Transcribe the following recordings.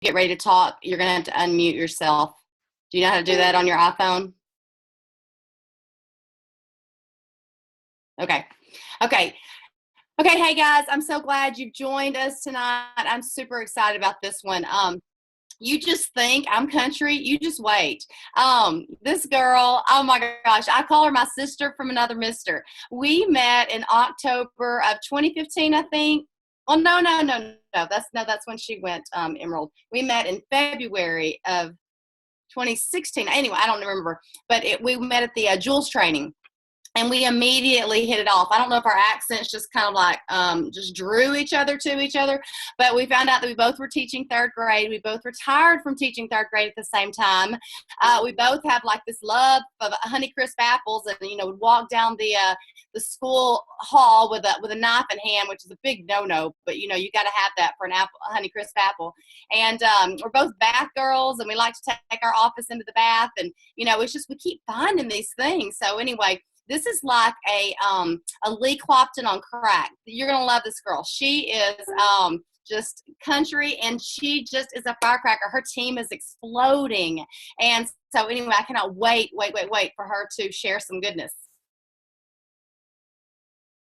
get ready to talk, you're going to have to unmute yourself. Do you know how to do that on your iPhone? Okay. Hey guys, I'm so glad you've joined us tonight. I'm super excited about this one. You just think I'm country, you just wait. This girl, oh my gosh, I call her my sister from another mister. We met in October of 2015, I think. Well, no. That's when she went Emerald. We met in February of 2016. Anyway, I don't remember, but we met at the Jules training. And we immediately hit it off. I don't know if our accents just kind of like just drew each other to each other, but we found out that we both were teaching third grade. We both retired from teaching third grade at the same time. We both have like this love of Honeycrisp apples, and would walk down the school hall with a knife in hand, which is a big no-no, but you got to have that for a Honeycrisp apple. And we're both bath girls, and we like to take our office into the bath, and it's just we keep finding these things. So anyway. This is like a Lee Clopton on crack. You're going to love this girl. She is just country, and she just is a firecracker. Her team is exploding. And so anyway, I cannot wait for her to share some goodness.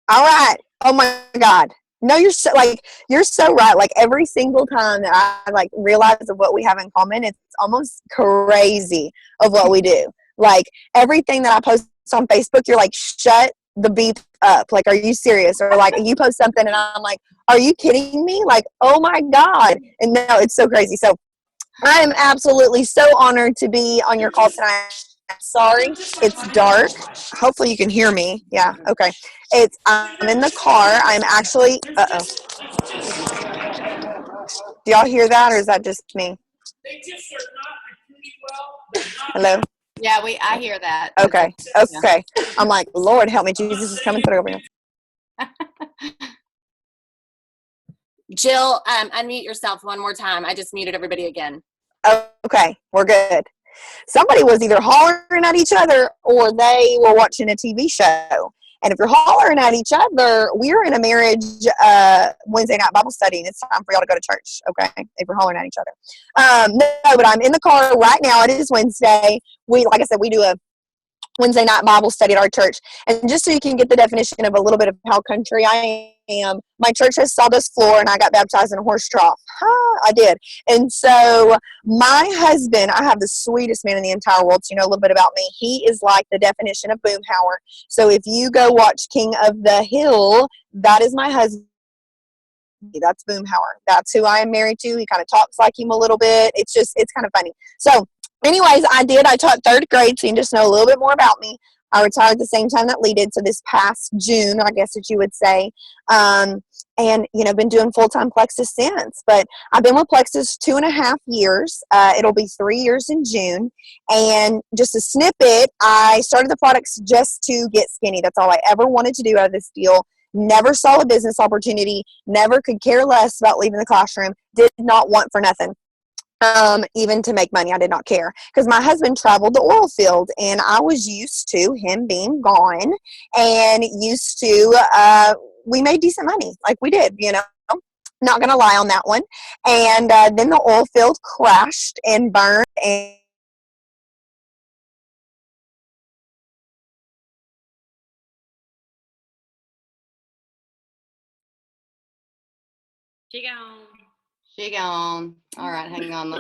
All right. Oh my God. No, you're so right. Like every single time that I like realize of what we have in common, it's almost crazy of what we do. Like everything that I post on Facebook, you're like, shut the beep up. Like, are you serious? Or like you post something and I'm like, are you kidding me? Like, oh my God. And no, it's so crazy. So I am absolutely so honored to be on your call tonight. Sorry, it's dark. Hopefully you can hear me. Yeah, okay. I'm in the car. I'm actually, do y'all hear that, or is that just me? Hello? Yeah, I hear that. Okay. I'm like, Lord help me, Jesus is coming through over here. Jill, unmute yourself one more time. I just muted everybody again. Okay, we're good. Somebody was either hollering at each other or they were watching a TV show. And if you're hollering at each other, we're in a marriage Wednesday night Bible study, and it's time for y'all to go to church, okay, if you're hollering at each other. No, but I'm in the car right now. It is Wednesday. Like I said, we do a Wednesday night Bible study at our church. And just so you can get the definition of a little bit of how country I am, my church has sawdust floor, and I got baptized in a horse trough. I did. And so my husband, I have the sweetest man in the entire world. So you know a little bit about me. He is like the definition of Boomhauer. So if you go watch King of the Hill, that is my husband. That's Boomhauer. That's who I am married to. He kind of talks like him a little bit. It's kind of funny. So anyways, I taught third grade, so you can just know a little bit more about me. I retired at the same time that Lee did, so this past June, I guess that you would say. And, been doing full-time Plexus since. But I've been with Plexus 2.5 years. It'll be 3 years in June. And just a snippet, I started the products just to get skinny. That's all I ever wanted to do out of this deal. Never saw a business opportunity. Never could care less about leaving the classroom. Did not want for nothing. Even to make money, I did not care, because my husband traveled the oil field, and I was used to him being gone, and used to we made decent money, like we did, not gonna lie on that one. And then the oil field crashed and burned, and She gone. All right, hang on.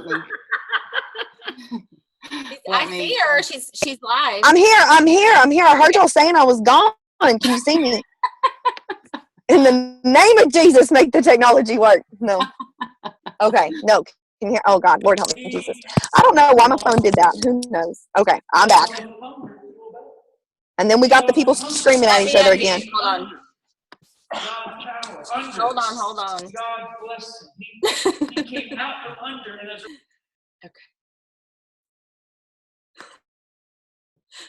I see her. She's live. I'm here. I heard y'all saying I was gone. Can you see me? In the name of Jesus, make the technology work. No. Okay. No. Can you hear? Oh God, Lord help me, Jesus. I don't know why my phone did that. Who knows? Okay, I'm back. And then we got the people screaming at each other again. Hold on. God bless him. He came out from under and as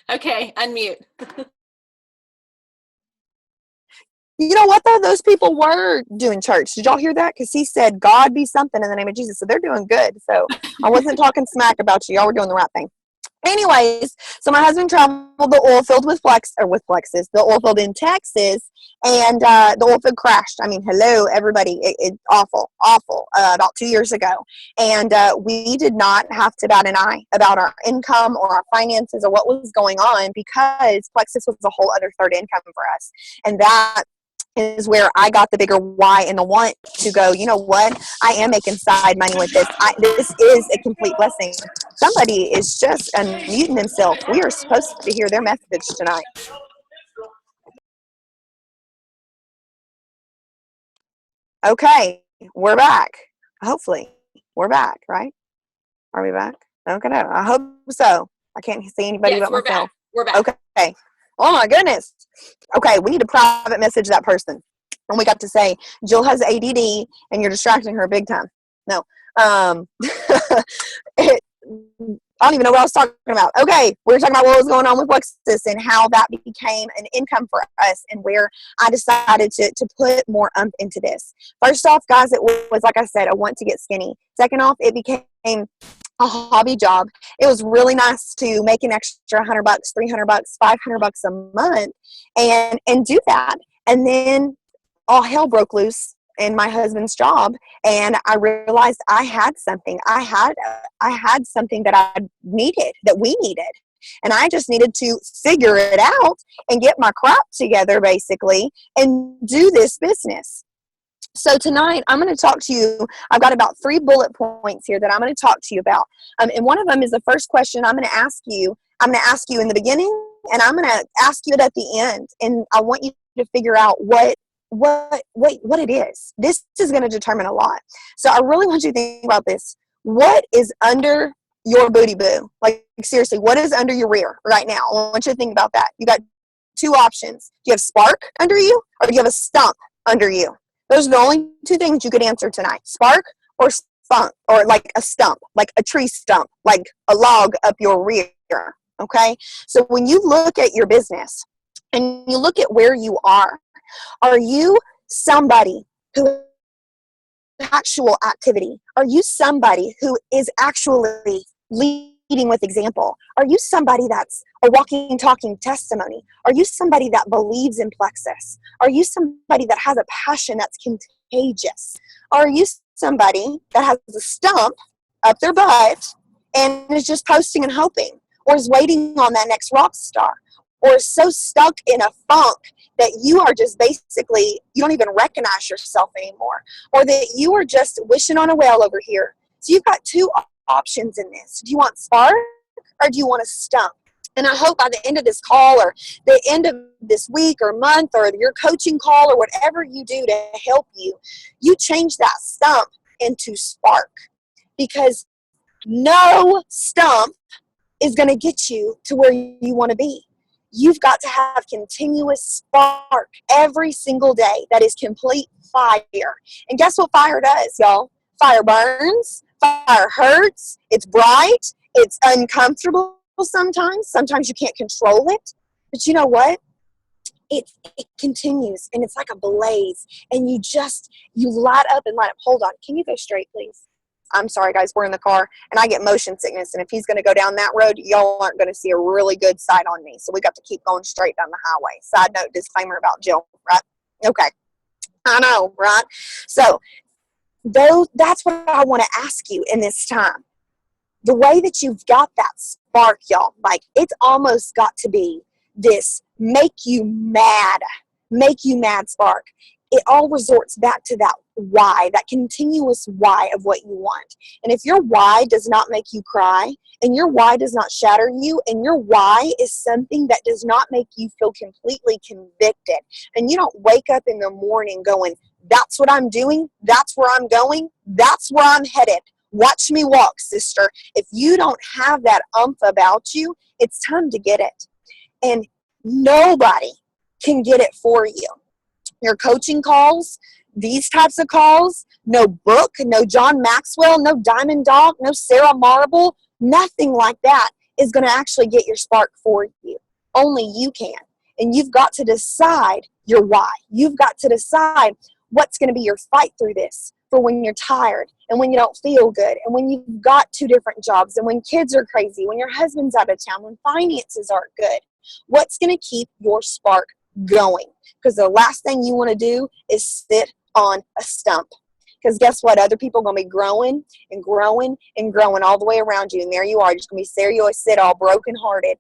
Okay, unmute. You know what, though? Those people were doing church. Did y'all hear that? Because he said, God be something in the name of Jesus. So they're doing good. So I wasn't talking smack about you. Y'all were doing the right thing. Anyways, so my husband traveled the oil field with the oil field in Texas, and the oil field crashed. I mean, hello, everybody. It's awful, about 2 years ago. And we did not have to bat an eye about our income or our finances or what was going on, because Plexus was a whole other third income for us. And that is where I got the bigger why and the want to go, you know what, I am making side money with this. This is a complete blessing. Somebody is just unmuting themselves. We are supposed to hear their message tonight. Okay, we're back. Hopefully. We're back, right? Are we back? Okay, no, I hope so. I can't see anybody but myself. Back. We're back. Okay. Oh my goodness. Okay, we need to private message that person. And we got to say, Jill has ADD and you're distracting her big time. No. I don't even know what I was talking about. Okay, we were talking about what was going on with Plexus and how that became an income for us, and where I decided to put more into this. First off, guys, it was, like I said, I want to get skinny. Second off, it became a hobby job. It was really nice to make an extra $100, $300, $500 a month and do that. And then all hell broke loose in my husband's job, and I realized I had something. I had something that I needed, that we needed. And I just needed to figure it out and get my crap together, basically, and do this business. So tonight, I'm going to talk to you. I've got about 3 bullet points here that I'm going to talk to you about. And one of them is the first question I'm going to ask you. I'm going to ask you in the beginning, and I'm going to ask you it at the end. And I want you to figure out what it is. This is going to determine a lot. So I really want you to think about this. What is under your booty boo? Like, seriously, what is under your rear right now? I want you to think about that. You got 2 options. Do you have spark under you, or do you have a stump under you? Those are the only 2 things you could answer tonight. Spark or spunk, or like a stump, like a tree stump, like a log up your rear. Okay? So when you look at your business and you look at where you are you somebody who actual activity? Are you somebody who is actually leading with example? Are you somebody that's a walking, talking testimony? Are you somebody that believes in Plexus? Are you somebody that has a passion that's contagious? Are you somebody that has a stump up their butt and is just posting and hoping, or is waiting on that next rock star, or is so stuck in a funk that you are just basically, you don't even recognize yourself anymore, or that you are just wishing on a whale over here? So you've got 2 options in this. Do you want spark, or do you want a stump? And I hope by the end of this call, or the end of this week or month, or your coaching call, or whatever you do to help you, you change that stump into spark. Because no stump is going to get you to where you want to be. You've got to have continuous spark every single day that is complete fire. And guess what fire does, y'all? Fire burns, fire hurts, it's bright, it's uncomfortable sometimes. Sometimes you can't control it. But you know what? It continues, and it's like a blaze. And you light up and light up. Hold on. Can you go straight, please? I'm sorry, guys, we're in the car, and I get motion sickness, and if he's going to go down that road, y'all aren't going to see a really good sight on me, so we got to keep going straight down the highway. Side note, disclaimer about Jill, right? Okay. I know, right? So, that's what I want to ask you in this time. The way that you've got that spark, y'all, like, it's almost got to be this make you mad spark. It all resorts back to that why, that continuous why of what you want. And if your why does not make you cry, and your why does not shatter you, and your why is something that does not make you feel completely convicted, and you don't wake up in the morning going, that's what I'm doing, that's where I'm going, that's where I'm headed, watch me walk, sister. If you don't have that umph about you, it's time to get it. And nobody can get it for you. Your coaching calls, these types of calls, no book, no John Maxwell, no Diamond Dog, no Sarah Marble, nothing like that is going to actually get your spark for you. Only you can. And you've got to decide your why. You've got to decide what's going to be your fight through this for when you're tired and when you don't feel good, and when you've got 2 different jobs, and when kids are crazy, when your husband's out of town, when finances aren't good? What's going to keep your spark going? Because the last thing you want to do is sit on a stump. Because guess what? Other people are going to be growing and growing and growing all the way around you. And there you are. Just going to be there. You always sit all brokenhearted.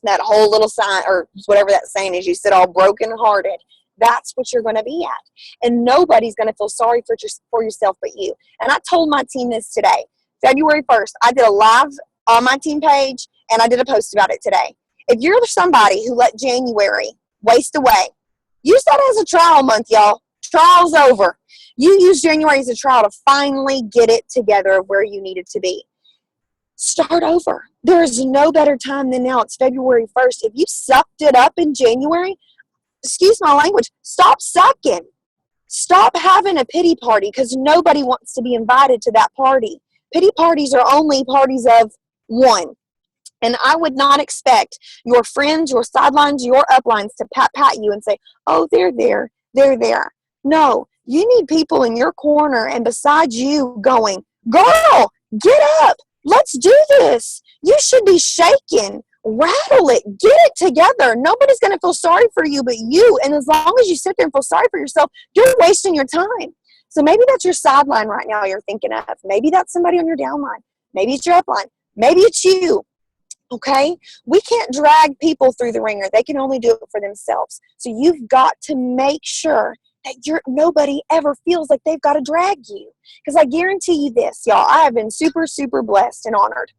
That whole little sign, or whatever that saying is, you sit all brokenhearted. That's what you're going to be at. And nobody's going to feel sorry for yourself but you. And I told my team this today. February 1st, I did a live on my team page, and I did a post about it today. If you're somebody who let January waste away, use that as a trial month, y'all. Trial's over. You use January as a trial to finally get it together of where you need it to be. Start over. There is no better time than now. It's February 1st. If you sucked it up in January, excuse my language, stop sucking. Stop having a pity party, because nobody wants to be invited to that party. Pity parties are only parties of one. And I would not expect your friends, your sidelines, your uplines to pat you and say, oh, they're there, they're there. No, you need people in your corner and beside you going, girl, get up. Let's do this. You should be shaking. Rattle it. Get it together. Nobody's going to feel sorry for you but you. And as long as you sit there and feel sorry for yourself, you're wasting your time. So maybe that's your sideline right now you're thinking of. Maybe that's somebody on your downline. Maybe it's your upline. Maybe it's you. Okay? We can't drag people through the ringer. They can only do it for themselves. So you've got to make sure that nobody ever feels like they've got to drag you. Because I guarantee you this, y'all, I have been super, super blessed and honored.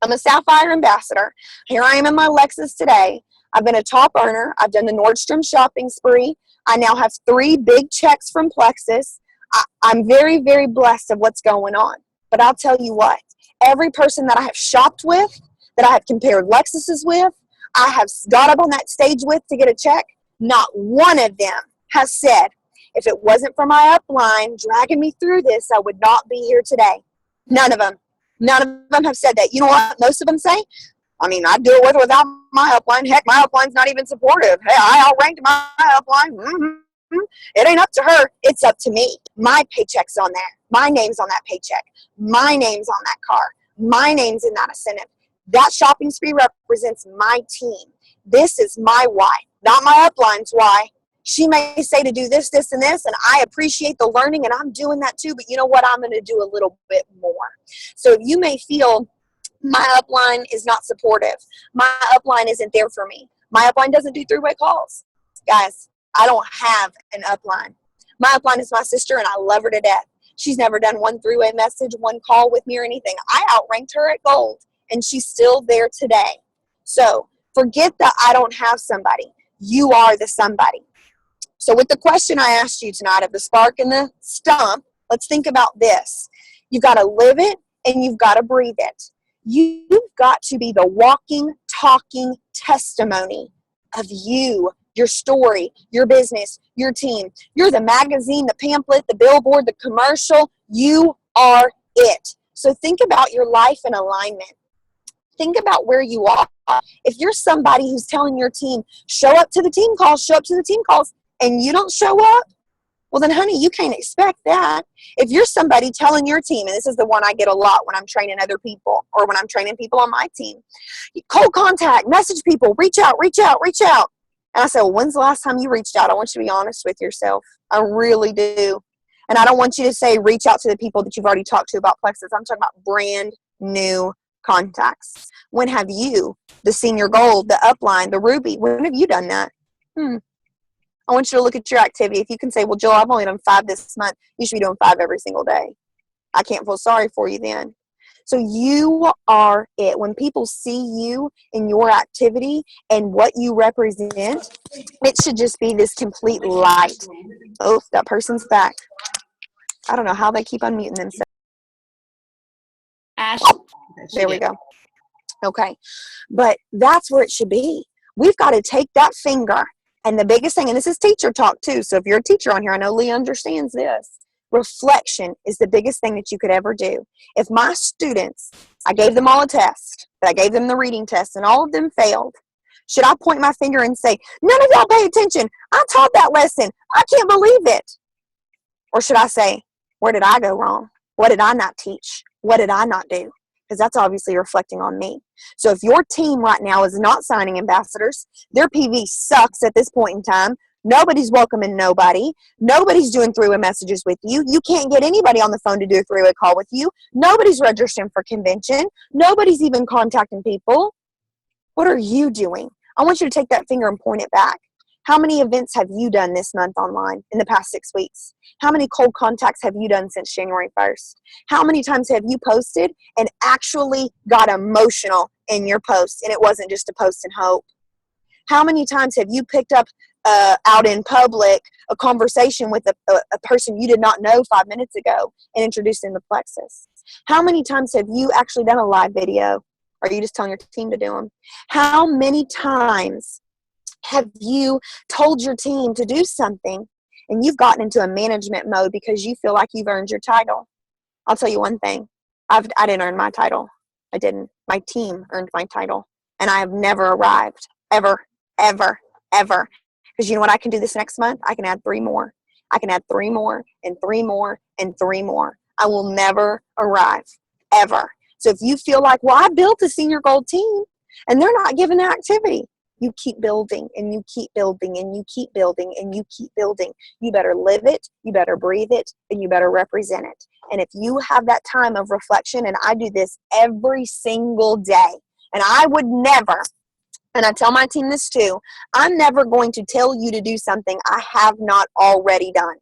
I'm a Sapphire ambassador. Here I am in my Lexus today. I've been a top earner. I've done the Nordstrom shopping spree. I now have 3 big checks from Plexus. I'm very, very blessed of what's going on. But I'll tell you what, every person that I have shopped with, that I have compared Lexuses with, I have got up on that stage with to get a check, not one of them has said, if it wasn't for my upline dragging me through this, I would not be here today. None of them. None of them have said that. You know what most of them say? I mean, I'd do it with or without my upline. Heck, my upline's not even supportive. Hey, I outranked my upline. Mm-hmm. It ain't up to her. It's up to me. My paycheck's on there. My name's on that paycheck. My name's on that car. My name's in that incentive. That shopping spree represents my team. This is my why, not my upline's why. She may say to do this, this, and this, and I appreciate the learning, and I'm doing that too, but you know what? I'm going to do a little bit more. So you may feel my upline is not supportive. My upline isn't there for me. My upline doesn't do 3-way calls. Guys, I don't have an upline. My upline is my sister, and I love her to death. She's never done 1 3-way message, 1 call with me or anything. I outranked her at gold, and she's still there today. So forget that I don't have somebody. You are the somebody. So with the question I asked you tonight of the spark and the stump, let's think about this. You've got to live it and you've got to breathe it. You've got to be the walking, talking testimony of you, your story, your business, your team. You're the magazine, the pamphlet, the billboard, the commercial. You are it. So think about your life in alignment. Think about where you are. If you're somebody who's telling your team, show up to the team calls, and you don't show up, well then, honey, you can't expect that. If you're somebody telling your team, and this is the one I get a lot when I'm training other people or when I'm training people on my team, cold contact, message people, reach out. And I say, well, when's the last time you reached out? I want you to be honest with yourself. I really do. And I don't want you to say reach out to the people that you've already talked to about Plexus. I'm talking about brand new contacts. When have you, the senior gold, the upline, the ruby, when have you done that? I want you to look at your activity. If you can say, well, Jill, I've only done 5 this month, you should be doing 5 every single day. I can't feel sorry for you then. So you are it. When people see you in your activity and what you represent, it should just be this complete light. Oh, that person's back. I don't know how they keep unmuting themselves. Ash. There we go. Okay. But that's where it should be. We've got to take that finger. And the biggest thing, and this is teacher talk too, so if you're a teacher on here, I know Lee understands this. Reflection is the biggest thing that you could ever do. If my students, I gave them all a test, I gave them the reading test, and all of them failed, should I point my finger and say, none of y'all pay attention, I taught that lesson, I can't believe it? Or should I say, where did I go wrong? What did I not teach? What did I not do? Because that's obviously reflecting on me. So if your team right now is not signing ambassadors, their PV sucks at this point in time. Nobody's welcoming nobody. Nobody's doing three-way messages with you. You can't get anybody on the phone to do a three-way call with you. Nobody's registering for convention. Nobody's even contacting people. What are you doing? I want you to take that finger and point it back. How many events have you done this month online in the past 6 weeks? How many cold contacts have you done since January 1st? How many times have you posted and actually got emotional in your post and it wasn't just a post and hope? How many times have you picked up out in public a conversation with a person you did not know 5 minutes ago and introduced them to Plexus? How many times have you actually done a live video? Or are you just telling your team to do them? How many times have you told your team to do something and you've gotten into a management mode because you feel like you've earned your title? I'll tell you one thing. I didn't earn my title. I didn't. My team earned my title. And I have never arrived. Ever, ever, ever. Because you know what I can do this next month? I can add 3 more. I can add 3 more and 3 more and 3 more. I will never arrive. Ever. So if you feel like, well, I built a senior gold team and they're not giving the activity, you keep building and you keep building and you keep building and you keep building. You better live it, you better breathe it, and you better represent it. And if you have that time of reflection, and I do this every single day, and I would never, and I tell my team this too, I'm never going to tell you to do something I have not already done.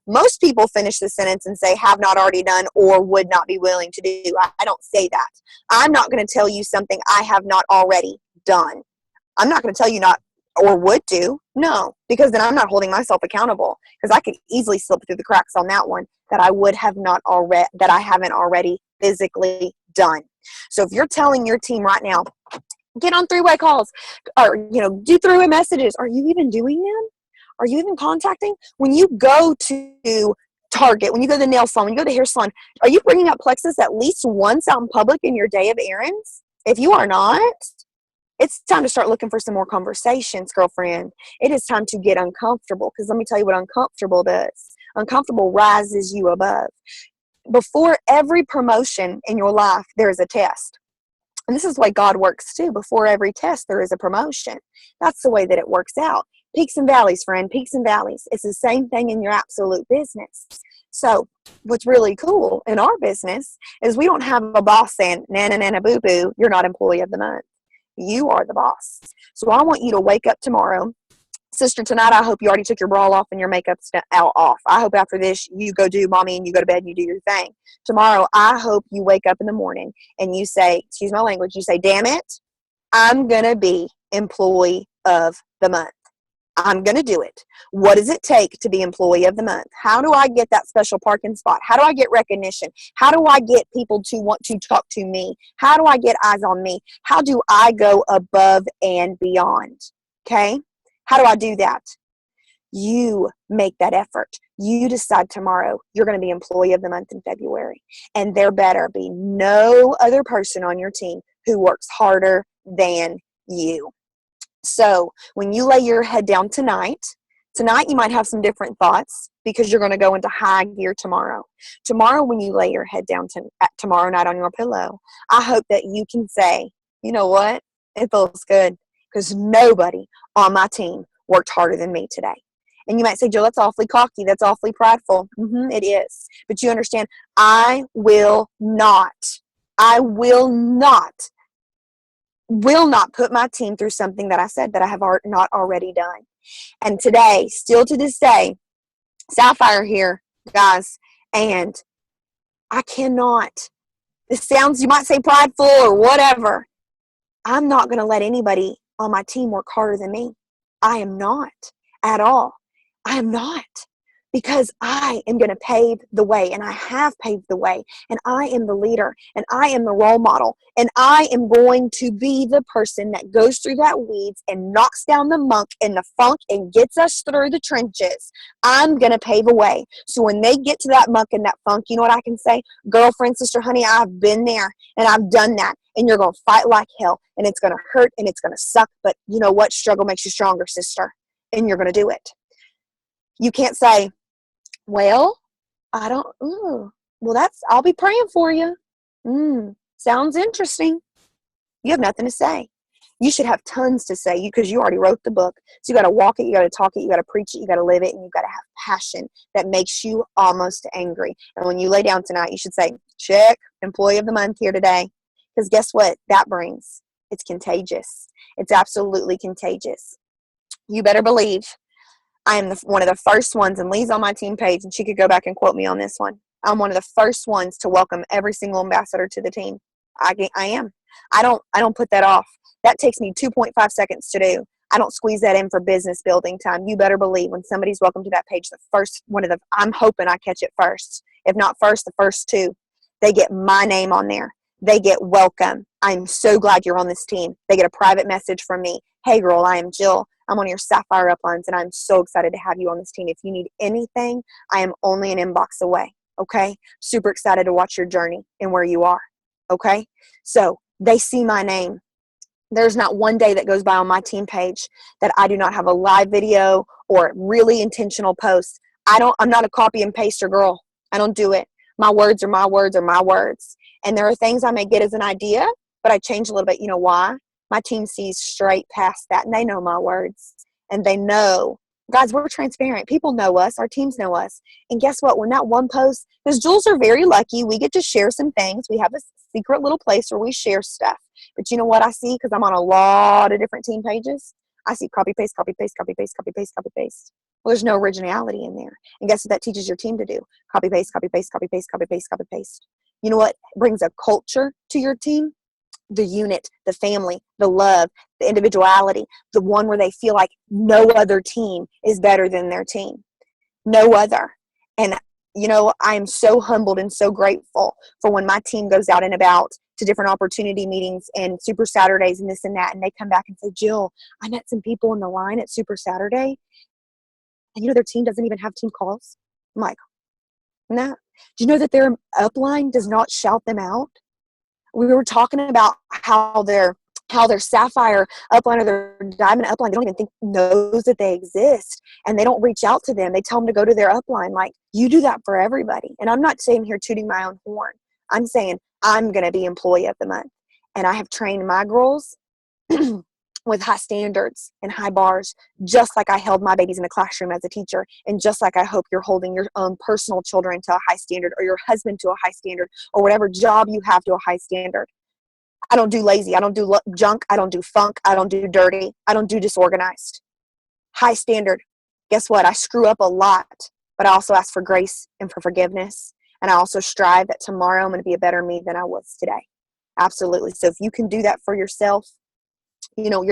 Most people finish the sentence and say have not already done or would not be willing to do. I don't say that. I'm not going to tell you something I have not already done. I'm not going to tell you not or would do. No, because then I'm not holding myself accountable, because I could easily slip through the cracks on that one that I would have not already, that I haven't already physically done. So if you're telling your team right now, get on 3-way calls or, do 3-way messages, are you even doing them? Are you even contacting? When you go to Target, when you go to the nail salon, when you go to the hair salon, are you bringing up Plexus at least once out in public in your day of errands? If you are not, it's time to start looking for some more conversations, girlfriend. It is time to get uncomfortable, because let me tell you what uncomfortable does. Uncomfortable rises you above. Before every promotion in your life, there is a test. And this is the way God works too. Before every test, there is a promotion. That's the way that it works out. Peaks and valleys, friend, peaks and valleys. It's the same thing in your absolute business. So what's really cool in our business is we don't have a boss saying, na boo boo, you're not employee of the month. You are the boss. So I want you to wake up tomorrow. Sister, tonight I hope you already took your bra off and your makeup off. I hope after this you go do mommy and you go to bed and you do your thing. Tomorrow I hope you wake up in the morning and you say, excuse my language, you say, damn it, I'm going to be employee of the month. I'm going to do it. What does it take to be employee of the month? How do I get that special parking spot? How do I get recognition? How do I get people to want to talk to me? How do I get eyes on me? How do I go above and beyond? Okay? How do I do that? You make that effort. You decide tomorrow you're going to be employee of the month in February. And there better be no other person on your team who works harder than you. So when you lay your head down tonight you might have some different thoughts because you're going to go into high gear tomorrow. Tomorrow when you lay your head down tomorrow night on your pillow, I hope that you can say, you know what? It feels good because nobody on my team worked harder than me today. And you might say, Jill, that's awfully cocky. That's awfully prideful. It is. But you understand, I will not put my team through something that I said that I have not already done. And today, still to this day, Sapphire here, guys, and I cannot, this sounds, you might say prideful or whatever. I'm not going to let anybody on my team work harder than me. I am not at all. I am not. Because I am going to pave the way, and I have paved the way, and I am the leader, and I am the role model, and I am going to be the person that goes through that weeds and knocks down the muck and the funk and gets us through the trenches. I'm going to pave a way. So when they get to that muck and that funk, you know what I can say? Girlfriend, sister, honey, I've been there, and I've done that, and you're going to fight like hell, and it's going to hurt, and it's going to suck, but you know what? Struggle makes you stronger, sister, and you're going to do it. You can't say, well, I don't, Well, I'll be praying for you. Sounds interesting. You have nothing to say. You should have tons to say because you already wrote the book. So you got to walk it, you got to talk it, you got to preach it, you got to live it, and you got to have passion that makes you almost angry. And when you lay down tonight, you should say, check, employee of the month here today. Because guess what that brings? It's contagious. It's absolutely contagious. You better believe I am one of the first ones, and Lee's on my team page, and she could go back and quote me on this one. I'm one of the first ones to welcome every single ambassador to the team. I am. I don't put that off. That takes me 2.5 seconds to do. I don't squeeze that in for business building time. You better believe when somebody's welcome to that page, the first one of the, I'm hoping I catch it first. If not first, the first two. They get my name on there. They get welcome. I'm so glad you're on this team. They get a private message from me. Hey girl, I am Jill. I'm on your Sapphire uplines, and I'm so excited to have you on this team. If you need anything, I am only an inbox away. Okay? Super excited to watch your journey and where you are. Okay? So they see my name. There's not one day that goes by on my team page that I do not have a live video or really intentional post. I'm not a copy and paster girl. I don't do it. My words are my words are my words. And there are things I may get as an idea, but I change a little bit. You know why? My team sees straight past that, and they know my words. And they know, guys, we're transparent. People know us. Our teams know us. And guess what? When that one post, because Jules are very lucky, we get to share some things. We have a secret little place where we share stuff. But you know what I see? Because I'm on a lot of different team pages. I see copy, paste, copy, paste, copy, paste, copy, paste, copy, paste. Well, there's no originality in there. And guess what that teaches your team to do? Copy, paste, copy, paste, copy, paste, copy, paste, copy, paste. You know what brings a culture to your team? The unit, the family, the love, the individuality, the one where they feel like no other team is better than their team. No other. And, you know, I am so humbled and so grateful for when my team goes out and about to different opportunity meetings and Super Saturdays and this and that, and they come back and say, Jill, I met some people in the line at Super Saturday, and you know their team doesn't even have team calls. I'm like, no. Do you know that their upline does not shout them out? We were talking about how their Sapphire upline or their Diamond upline, they don't even think knows that they exist, and they don't reach out to them. They tell them to go to their upline. Like, you do that for everybody. And I'm not saying here tooting my own horn. I'm saying I'm going to be employee of the month, and I have trained my girls with high standards and high bars, just like I held my babies in the classroom as a teacher, and just like I hope you're holding your own personal children to a high standard, or your husband to a high standard, or whatever job you have to a high standard. I don't do lazy. I don't do junk. I don't do funk. I don't do dirty. I don't do disorganized. High standard. Guess what? I screw up a lot, but I also ask for grace and for forgiveness. And I also strive that tomorrow I'm going to be a better me than I was today. Absolutely. So if you can do that for yourself, you know,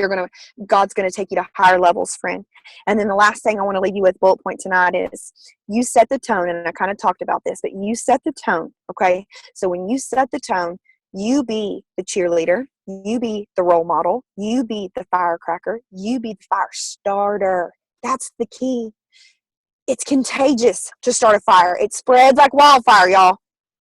God's going to take you to higher levels, friend. And then the last thing I want to leave you with, bullet point tonight, is you set the tone. And I kind of talked about this, but you set the tone. Okay. So when you set the tone, you be the cheerleader, you be the role model, you be the firecracker, you be the fire starter. That's the key. It's contagious to start a fire. It spreads like wildfire, y'all.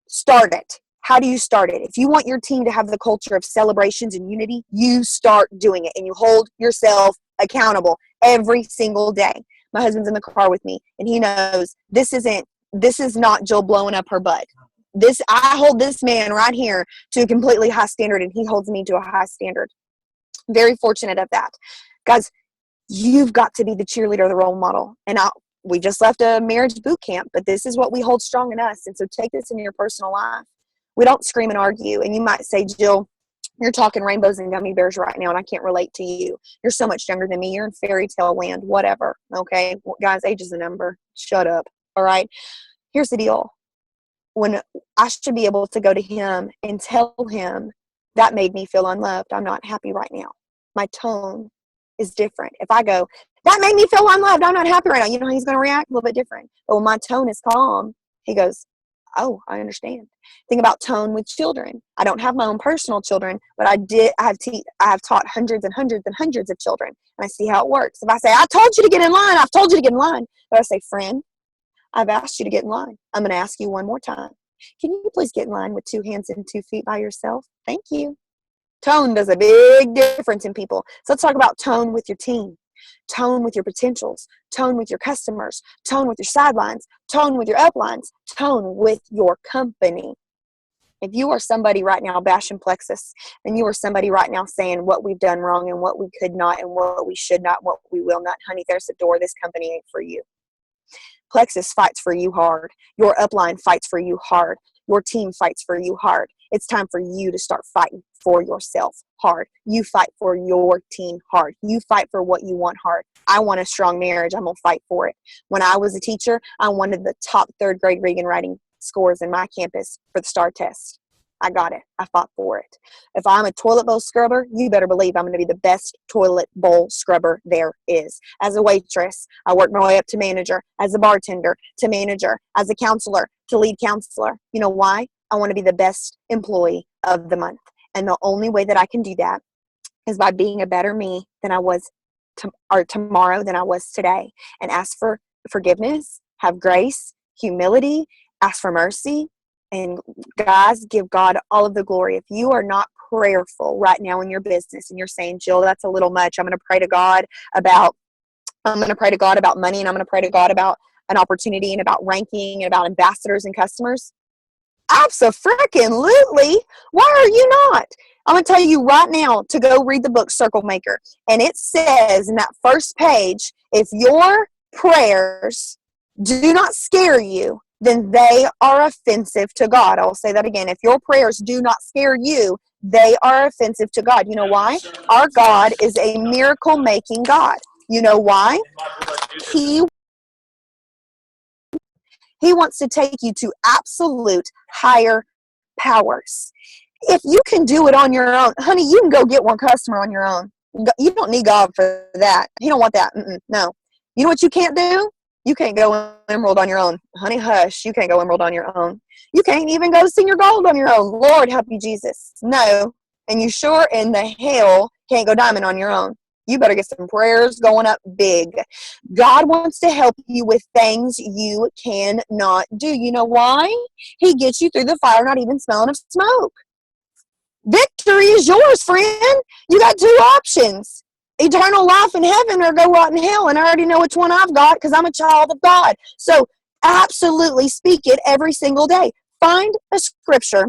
Start it. How do you start it? If you want your team to have the culture of celebrations and unity, you start doing it, and you hold yourself accountable every single day. My husband's in the car with me, and he knows this is not Jill blowing up her butt. I hold this man right here to a completely high standard, and he holds me to a high standard. Very fortunate of that. Guys, you've got to be the cheerleader, the role model. And we just left a marriage boot camp, but this is what we hold strong in us. And so take this in your personal life. We don't scream and argue. And you might say, Jill, you're talking rainbows and gummy bears right now, and I can't relate to you. You're so much younger than me. You're in fairy tale land, whatever. Okay? Well, guys, age is a number. Shut up. All right? Here's the deal. When I should be able to go to him and tell him that made me feel unloved, I'm not happy right now. My tone is different. If I go, that made me feel unloved, I'm not happy right now, you know how he's going to react? A little bit different. But when my tone is calm, he goes, oh, I understand. Think about tone with children. I don't have my own personal children, but I have taught hundreds and hundreds and hundreds of children, and I see how it works. If I say, I told you to get in line, I've told you to get in line. But I say, friend, I've asked you to get in line. I'm going to ask you one more time. Can you please get in line with 2 hands and 2 feet by yourself? Thank you. Tone does a big difference in people. So let's talk about tone with your team. Tone with your potentials. Tone with your customers. Tone with your sidelines. Tone with your uplines. Tone with your company. If you are somebody right now bashing Plexus, and you are somebody right now saying what we've done wrong and what we could not and what we should not, what we will not, honey, there's the door. This company ain't for you. Plexus fights for you hard. Your upline fights for you hard. Your team fights for you hard. It's time for you to start fighting for yourself hard. You fight for your team hard. You fight for what you want hard. I want a strong marriage. I'm going to fight for it. When I was a teacher, I wanted the top third grade reading writing scores in my campus for the STAR test. I got it. I fought for it. If I'm a toilet bowl scrubber, you better believe I'm going to be the best toilet bowl scrubber there is. As a waitress, I worked my way up to manager. As a bartender, to manager. As a counselor, to lead counselor. You know why? I want to be the best employee of the month. And the only way that I can do that is by being a better me than I was tomorrow than I was today. And ask for forgiveness, have grace, humility, ask for mercy. And guys, give God all of the glory. If you are not prayerful right now in your business and you're saying, Jill, that's a little much. I'm going to pray to God about money, and I'm going to pray to God about an opportunity and about ranking and about ambassadors and customers. Abso-freaking-lutely. Why are you not? I'm going to tell you right now to go read the book Circle Maker. And it says in that first page, if your prayers do not scare you, then they are offensive to God. I'll say that again. If your prayers do not scare you, they are offensive to God. You know why? Our God is a miracle-making God. You know why? He wants to take you to absolute higher powers. If you can do it on your own, honey, you can go get one customer on your own. You don't need God for that. He don't want that. No. You know what you can't do? You can't go emerald on your own. Honey, hush. You can't go emerald on your own. You can't even go senior gold on your own. Lord help you, Jesus. No. And you sure in the hell can't go diamond on your own. You better get some prayers going up big. God wants to help you with things you cannot do. You know why? He gets you through the fire not even smelling of smoke. Victory is yours, friend. You got two options. Eternal life in heaven or go rot in hell. And I already know which one I've got because I'm a child of God. So absolutely speak it every single day. Find a scripture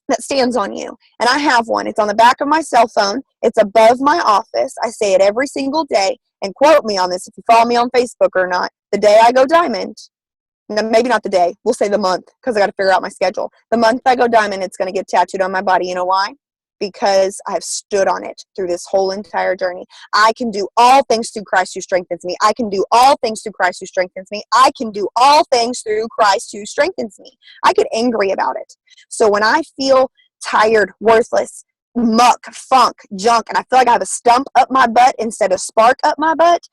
that stands on you. And I have one. It's on the back of my cell phone. It's above my office. I say it every single day. And quote me on this if you follow me on Facebook or not. The day I go diamond, no, maybe not the day. We'll say the month because I got to figure out my schedule. The month I go diamond, it's going to get tattooed on my body. You know why? Because I've stood on it through this whole entire journey. I can do all things through Christ who strengthens me. I can do all things through Christ who strengthens me. I can do all things through Christ who strengthens me. I get angry about it. So when I feel tired, worthless, muck, funk, junk, and I feel like I have a stump up my butt instead of spark up my butt,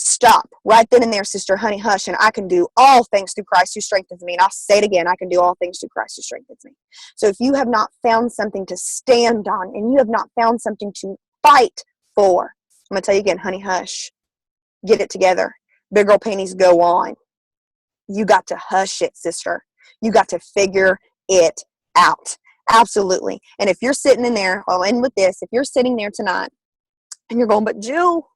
stop right then and there, sister, honey, hush, and I can do all things through Christ who strengthens me. And I'll say it again, I can do all things through Christ who strengthens me. So if you have not found something to stand on and you have not found something to fight for, I'm going to tell you again, honey, hush. Get it together. Big girl panties go on. You got to hush it, sister. You got to figure it out. Absolutely. And if you're sitting in there, I'll end with this. If you're sitting there tonight and you're going, but Jill,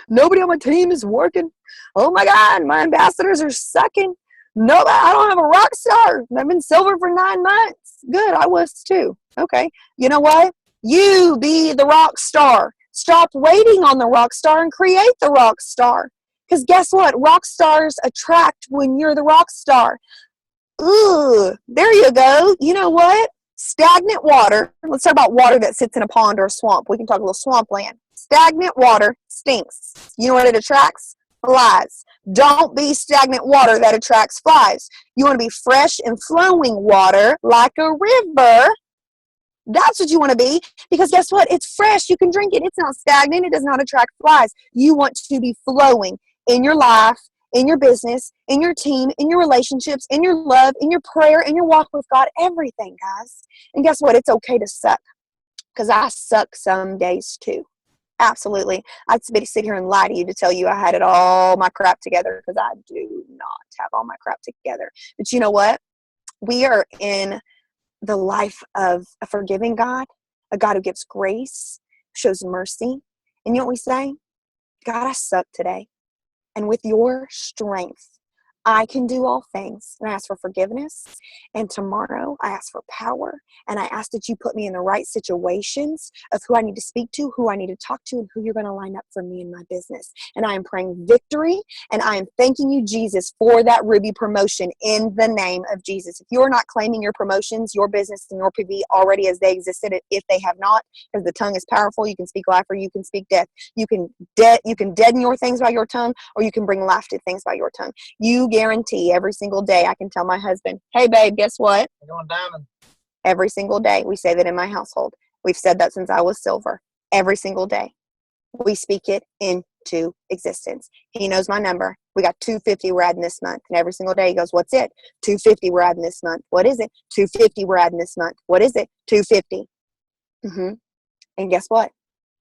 nobody on my team is working. Oh my God, my ambassadors are sucking. Nobody, I don't have a rock star. I've been silver for 9 months. Good, I was too. Okay, you know what? You be the rock star. Stop waiting on the rock star and create the rock star. Because guess what? Rock stars attract when you're the rock star. Ooh, there you go. You know what? Stagnant water. Let's talk about water that sits in a pond or a swamp. We can talk a little swampland. Stagnant water stinks. You know what it attracts? Flies. Don't be stagnant water that attracts flies. You want to be fresh and flowing water like a river. That's what you want to be, because guess what? It's fresh. You can drink it. It's not stagnant. It does not attract flies. You want to be flowing in your life, in your business, in your team, in your relationships, in your love, in your prayer, in your walk with God, everything, guys. And guess what? It's okay to suck, because I suck some days too. Absolutely. I'd sit here and lie to you to tell you I had it all my crap together, because I do not have all my crap together. But you know what? We are in the life of a forgiving God, a God who gives grace, shows mercy. And you know what we say? God, I suck today. And with your strength, I can do all things. And I ask for forgiveness. And tomorrow I ask for power. And I ask that you put me in the right situations of who I need to speak to, who I need to talk to, and who you're going to line up for me in my business. And I am praying victory. And I am thanking you, Jesus, for that Ruby promotion in the name of Jesus. If you're not claiming your promotions, your business, and your PV already as they existed, if they have not, because the tongue is powerful, you can speak life or you can speak death. You can deaden your things by your tongue, or you can bring life to things by your tongue. You guarantee every single day I can tell my husband, hey babe, guess what? We're going diamond. Every single day. We say that in my household. We've said that since I was silver. Every single day. We speak it into existence. He knows my number. We got 250 we're adding this month. And every single day he goes, what's it? 250 we're adding this month. What is it? 250 we're adding this month. What is it? 250. And guess what?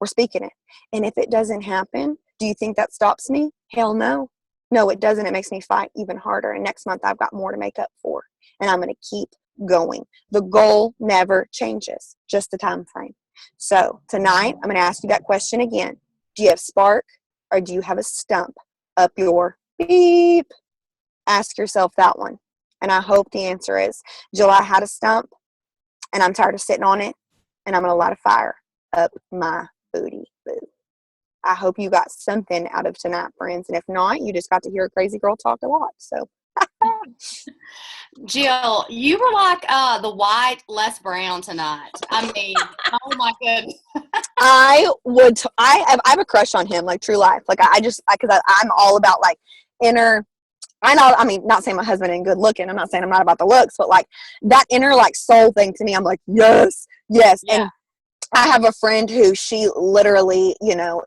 We're speaking it. And if it doesn't happen, do you think that stops me? Hell no. No, it doesn't. It makes me fight even harder. And next month I've got more to make up for. And I'm going to keep going. The goal never changes, just the time frame. So tonight I'm going to ask you that question again. Do you have spark or do you have a stump up your beep? Ask yourself that one. And I hope the answer is, Jill, I had a stump and I'm tired of sitting on it and I'm going to light a fire up my booty boo. I hope you got something out of tonight, friends. And if not, you just got to hear a crazy girl talk a lot. So, Jill, you were like the white Les Brown tonight. I mean, oh my goodness. I have a crush on him, like true life. Like I'm all about like inner. I mean, not saying my husband ain't good looking. I'm not saying I'm not about the looks, but like that inner like soul thing to me, I'm like, yes. Yeah. And I have a friend who she literally,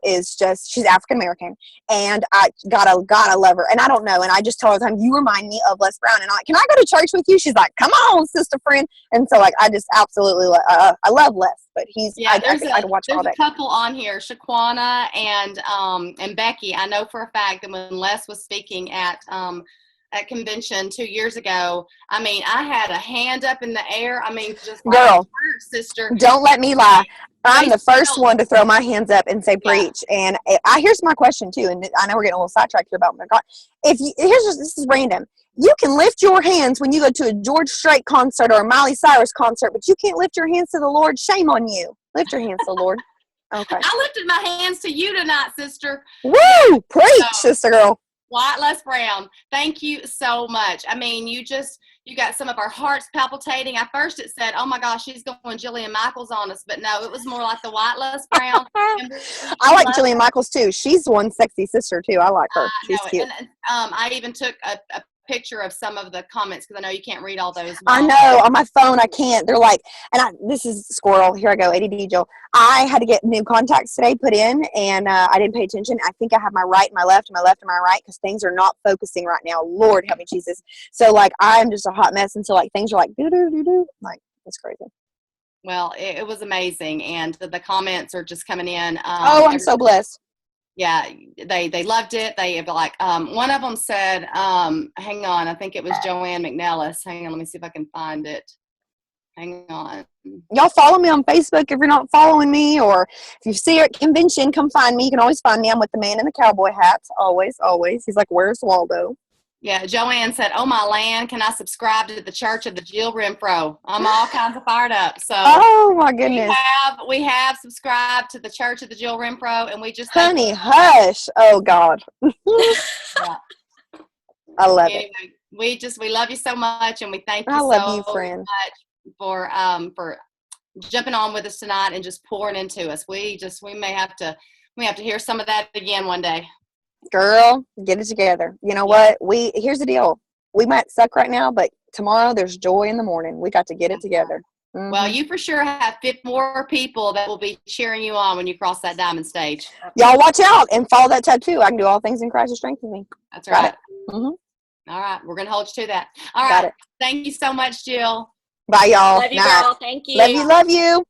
is she's African American, and I gotta love her. And I don't know, and I just tell her all the time, you remind me of Les Brown. And I'm like, can I go to church with you? She's like, come on, sister friend. And so like, I just absolutely, I love Les, but he's, I'd watch all that. There's a couple on here, Shaquana and Becky. I know for a fact that when Les was speaking at convention 2 years ago, I mean, I had a hand up in the air. I mean, just like, girl, sister, don't let me lie. I'm the first one to throw my hands up and say preach. And here's my question too. And I know we're getting a little sidetracked here about my God. This is random. You can lift your hands when you go to a George Strait concert or a Miley Cyrus concert, but you can't lift your hands to the Lord. Shame on you. Lift your hands to the Lord. Okay. I lifted my hands to you tonight, sister. Woo! Preach, sister girl. White Les Brown, thank you so much. I mean, you got some of our hearts palpitating. At first it said, oh my gosh, she's going Jillian Michaels on us. But no, it was more like the white Les Brown. I like Jillian Michaels too. She's one sexy sister too. I like her. She's cute. And I even took a picture of some of the comments because I know you can't read all those. I know, on my phone I can't. They're like, this is squirrel. Here I go, ADD Jill. I had to get new contacts today put in, and I didn't pay attention. I think I have my right and my left and my left and my right because things are not focusing right now. Lord help me, Jesus. So like I'm just a hot mess, and so like things are like do. Like it's crazy. Well, it was amazing, and the comments are just coming in. I'm so blessed. Yeah, they loved it. They like one of them said, hang on, I think it was Joanne McNellis. Hang on, let me see if I can find it. Hang on. Y'all follow me on Facebook if you're not following me, or if you see her at convention, come find me. You can always find me. I'm with the man in the cowboy hats. Always. He's like, where's Waldo? Yeah, Joanne said, oh my land, can I subscribe to the Church of the Jill Renfro? I'm all kinds of fired up. So oh my goodness. We have subscribed to the Church of the Jill Renfro, and we just honey, hush. Oh God. Yeah. I love it. We love you so much, and we thank you friend. much for jumping on with us tonight and just pouring into us. We may have to hear some of that again one day. Girl, get it together. You know what? Here's the deal. We might suck right now, but tomorrow there's joy in the morning. We got to get it together. Mm-hmm. Well, you for sure have 50 more people that will be cheering you on when you cross that diamond stage. Y'all watch out and follow that tattoo. I can do all things in Christ who strengthens me. That's right. Mm-hmm. All right. We're going to hold you to that. All right. Thank you so much, Jill. Bye, y'all. Love you, girl. Thank you. Love you.